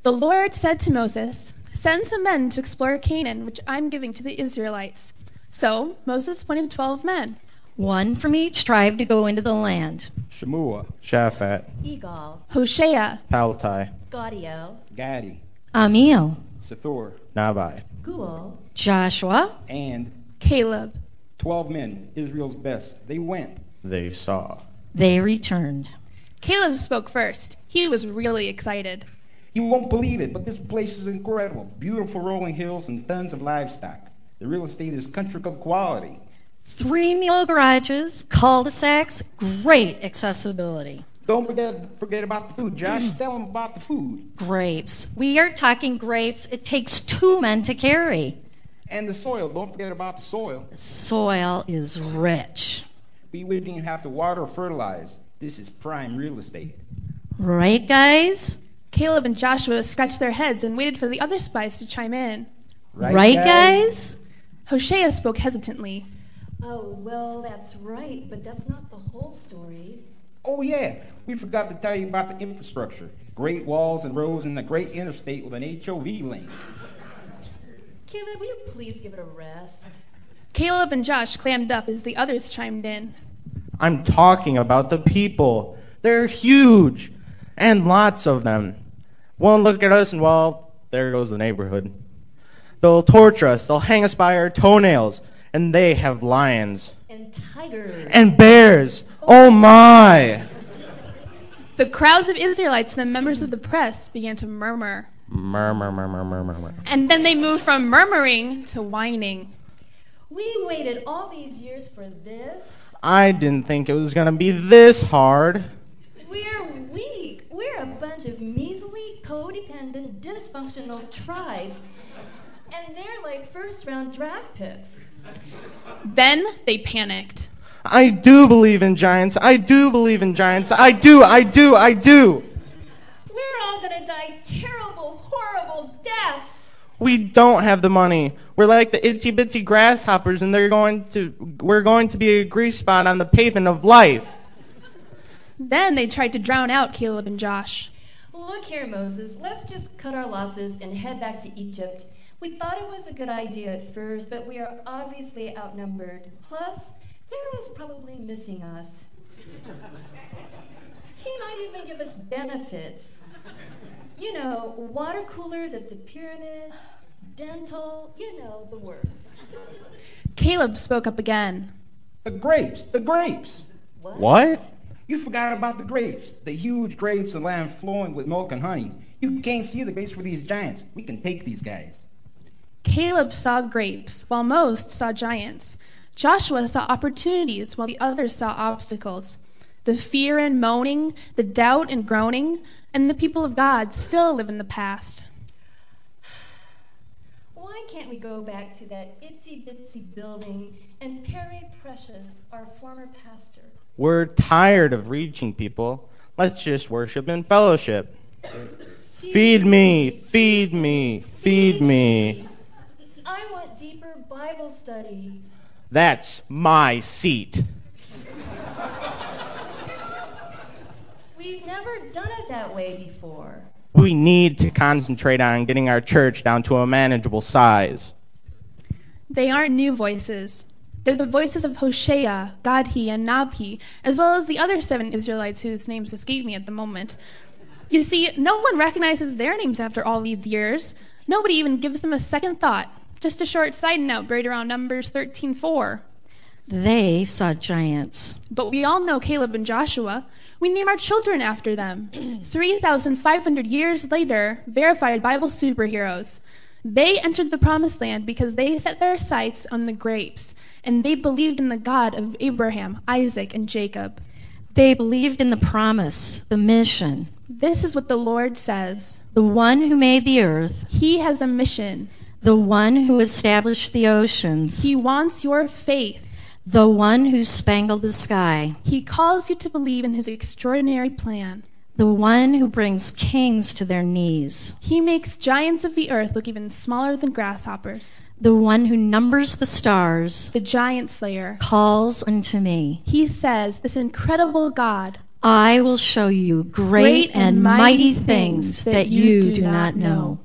The Lord said to Moses, "Send some men to explore Canaan, which I'm giving to the Israelites." So Moses appointed 12 men. One from each tribe to go into the land. Shemua, Shaphat, Egal, Hoshea, Paltai, Gaudiel, Gadi, Amiel, Sethur, Nabai, Guel, Joshua, and Caleb. 12 men, Israel's best. They went. They saw. they returned. Caleb spoke first. He was really excited. You won't believe it, but this place is incredible. Beautiful rolling hills and tons of livestock. The real estate is country club quality. 3 mule garages, cul-de-sacs, great accessibility. Don't forget about the food, Josh. Tell them about the food. Grapes. We are talking grapes it takes 2 men to carry. And the soil. Don't forget about the soil. The soil is rich. We wouldn't even have to water or fertilize. This is prime real estate. Right, guys? Caleb and Joshua scratched their heads and waited for the other spies to chime in. Right, guys? Hoshea spoke hesitantly. Oh, well, that's right, but that's not the whole story. Oh, yeah. We forgot to tell you about the infrastructure. Great walls and roads and a great interstate with an HOV lane. Caleb, will you please give it a rest? Caleb and Josh clammed up as the others chimed in. I'm talking about the people. They're huge, and lots of them. One look at us and, well, there goes the neighborhood. They'll torture us. They'll hang us by our toenails. And they have lions. And tigers. And bears. Oh, my. The crowds of Israelites and the members of the press began to murmur. Murmur. And then they moved from murmuring to whining. We waited all these years for this. I didn't think it was going to be this hard. We're weak. We're a bunch of measly, codependent, dysfunctional tribes. And they're like first-round draft picks. Then they panicked. I do believe in giants. I do believe in giants. I do. We're all gonna die terrible, horrible deaths. We don't have the money. We're like the itsy-bitsy grasshoppers, and we're going to be a grease spot on the pavement of life. Then they tried to drown out Caleb and Josh. Look here, Moses. Let's just cut our losses and head back to Egypt. We thought it was a good idea at first, but we are obviously outnumbered. Plus, Pharaoh's probably missing us. He might even give us benefits. You know, water coolers at the pyramids, dental, you know, the works. Caleb spoke up again. The grapes. What? You forgot about the grapes. The huge grapes and land flowing with milk and honey. You can't see the grapes for these giants. We can take these guys. Caleb saw grapes, while most saw giants. Joshua saw opportunities, while the others saw obstacles. The fear and moaning, the doubt and groaning, and the people of God still live in the past. Why can't we go back to that itsy-bitsy building and Perry Precious, our former pastor? We're tired of reaching people. Let's just worship and fellowship. Feed me. I want deeper Bible study. That's my seat. We've never done it that way before. We need to concentrate on getting our church down to a manageable size. They aren't new voices. They're the voices of Hoshea, Gadhi, and Nabhi, as well as the other 7 Israelites whose names escape me at the moment. You see, no one recognizes their names after all these years. Nobody even gives them a second thought. Just a short side note buried around Numbers 13:4. They saw giants. But we all know Caleb and Joshua. We name our children after them. 3,500 years later, verified Bible superheroes. They entered the promised land because they set their sights on the grapes, and they believed in the God of Abraham, Isaac, and Jacob. They believed in the promise, the mission. This is what the Lord says. The one who made the earth. He has a mission. The one who established the oceans. He wants your faith. The one who spangled the sky. He calls you to believe in his extraordinary plan. The one who brings kings to their knees. He makes giants of the earth look even smaller than grasshoppers. The one who numbers the stars. The giant slayer Calls unto me. He says, this incredible God, I will show you great and mighty things that you do not know.